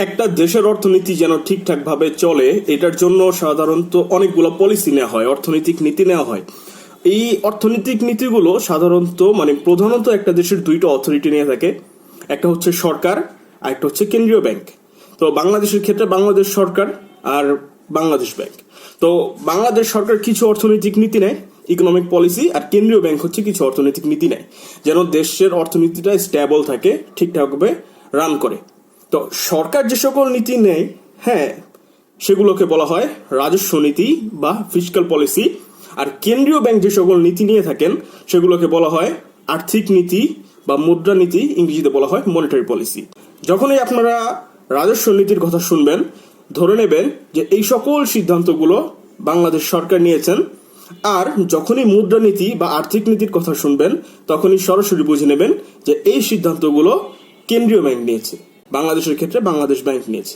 একটা দেশের অর্থনীতি যেন ঠিকঠাক ভাবে চলে, এটার জন্য সাধারণত অনেকগুলো পলিসি নেওয়া হয়, অর্থনৈতিক নীতি নেওয়া হয়। এই অর্থনৈতিক নীতিগুলো সাধারণত প্রধানত একটা দেশের দুইটা অথরিটি নিয়ে থাকে। একটা হচ্ছে সরকার আর একটা হচ্ছে কেন্দ্রীয় ব্যাংক। তো বাংলাদেশের ক্ষেত্রে বাংলাদেশ সরকার আর বাংলাদেশ ব্যাংক। তো বাংলাদেশ সরকার কিছু অর্থনৈতিক নীতি নেয়, ইকোনমিক পলিসি, আর কেন্দ্রীয় ব্যাংক হচ্ছে কিছু অর্থনৈতিক নীতি নেয় যেন দেশের অর্থনীতিটা স্টেবল থাকে, ঠিকঠাকভাবে রান করে। তো সরকার যে সকল নীতি নেয়, হ্যাঁ, সেগুলোকে বলা হয় রাজস্ব নীতি বা ফিসক্যাল পলিসি। আর কেন্দ্রীয় ব্যাংক যে সকল নীতি নিয়ে থাকেন সেগুলোকে বলা হয় আর্থিক নীতি বা মুদ্রা নীতি, ইংরেজিতে বলা হয় মনিটারি পলিসি। যখনই আপনারা রাজস্ব নীতির কথা শুনবেন, ধরে নেবেন যে এই সকল সিদ্ধান্তগুলো বাংলাদেশ সরকার নিয়েছেন। আর যখনই মুদ্রানীতি বা আর্থিক নীতির কথা শুনবেন, তখনই সরাসরি বুঝে নেবেন যে এই সিদ্ধান্তগুলো কেন্দ্রীয় ব্যাংক নিয়েছে, বাংলাদেশের ক্ষেত্রে বাংলাদেশ ব্যাংক নিয়েছে।